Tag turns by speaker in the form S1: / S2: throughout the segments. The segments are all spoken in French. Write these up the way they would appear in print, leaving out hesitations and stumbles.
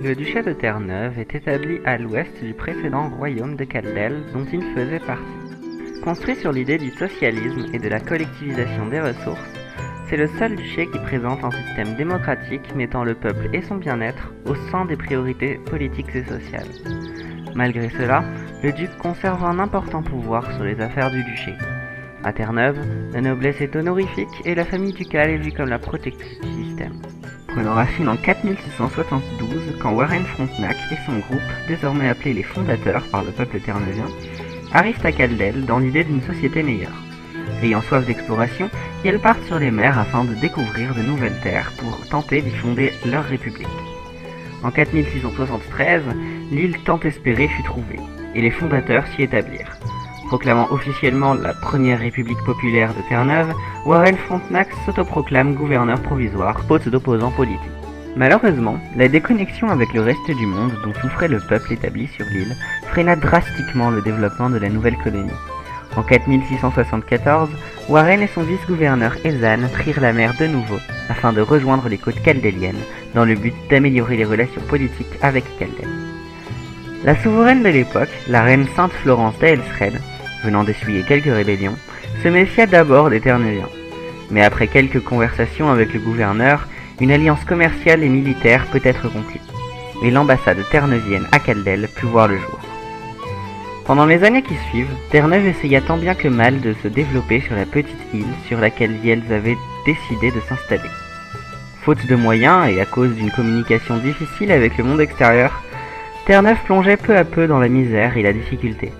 S1: Le duché de Terre-Neuve est établi à l'ouest du précédent royaume de Caldel dont il faisait partie. Construit sur l'idée du socialisme et de la collectivisation des ressources, c'est le seul duché qui présente un système démocratique mettant le peuple et son bien-être au centre des priorités politiques et sociales. Malgré cela, le duc conserve un important pouvoir sur les affaires du duché. À Terre-Neuve, la noblesse est honorifique et la famille ducale est vue comme la protectrice du système. Prenant racine en 4672, quand Warren Frontenac et son groupe, désormais appelés les fondateurs par le peuple terneuvien, arrivent à Caldel dans l'idée d'une société meilleure. Ayant soif d'exploration, ils partent sur les mers afin de découvrir de nouvelles terres pour tenter d'y fonder leur république. En 4673, l'île tant espérée fut trouvée, et les fondateurs s'y établirent. Proclamant officiellement la première république populaire de Terre-Neuve, Warren Frontenac s'autoproclame gouverneur provisoire, faute d'opposants politiques. Malheureusement, la déconnexion avec le reste du monde dont souffrait le peuple établi sur l'île freina drastiquement le développement de la nouvelle colonie. En 4674, Warren et son vice-gouverneur Ezan prirent la mer de nouveau afin de rejoindre les côtes caldéliennes dans le but d'améliorer les relations politiques avec Caldel. La souveraine de l'époque, la reine Sainte Florence d'Aelsred, venant d'essuyer quelques rébellions, se méfia d'abord des Terneuviens. Mais après quelques conversations avec le gouverneur, une alliance commerciale et militaire peut être conclue, et l'ambassade terneuvienne à Caldel put voir le jour. Pendant les années qui suivent, Terre-Neuve essaya tant bien que mal de se développer sur la petite île sur laquelle ils avaient décidé de s'installer. Faute de moyens et à cause d'une communication difficile avec le monde extérieur, Terre-Neuve plongeait peu à peu dans la misère et la difficulté.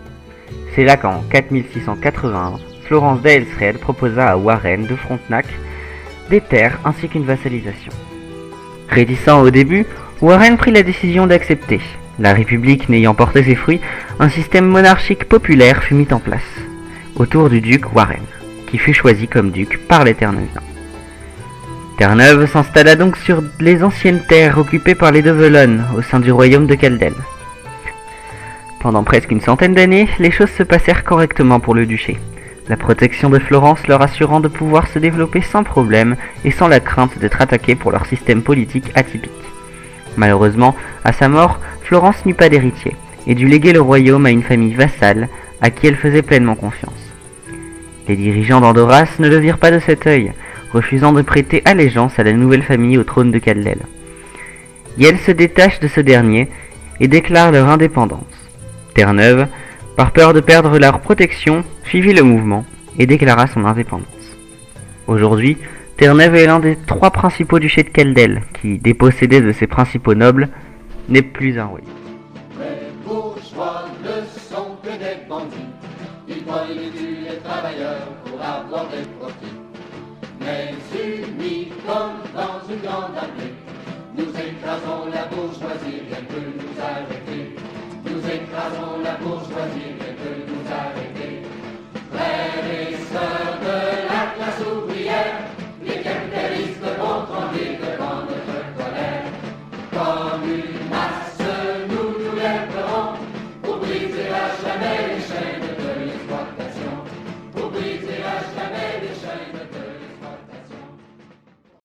S1: C'est là qu'en 4681, Florence d'Aelsred proposa à Warren de Frontenac des terres ainsi qu'une vassalisation. Réticent au début, Warren prit la décision d'accepter. La République n'ayant porté ses fruits, un système monarchique populaire fut mis en place, autour du duc Warren, qui fut choisi comme duc par les Terneuviens. Terre-Neuve s'installa donc sur les anciennes terres occupées par les Develonnes au sein du royaume de Caldel. Pendant presque une centaine d'années, les choses se passèrent correctement pour le duché, la protection de Florence leur assurant de pouvoir se développer sans problème et sans la crainte d'être attaqués pour leur système politique atypique. Malheureusement, à sa mort, Florence n'eut pas d'héritier et dut léguer le royaume à une famille vassale à qui elle faisait pleinement confiance. Les dirigeants d'Andoras ne le virent pas de cet œil, refusant de prêter allégeance à la nouvelle famille au trône de Caldel. Yel se détache de ce dernier et déclare leur indépendance. Terre-Neuve, par peur de perdre leur protection, suivit le mouvement et déclara son indépendance. Aujourd'hui, Terre-Neuve est l'un des 3 principaux duchés de Caldel, qui, dépossédé de ses principaux nobles, n'est plus un royaume.
S2: Les bourgeois ne sont que des bandits, ils volent et tuent les travailleurs pour avoir des profits. Mais unis comme dans une grande armée, nous écrasons la bourgeoisie, rien ne peut nous arrêter. Nous écrasons la bourgeoisie, rien ne peut nous arrêter.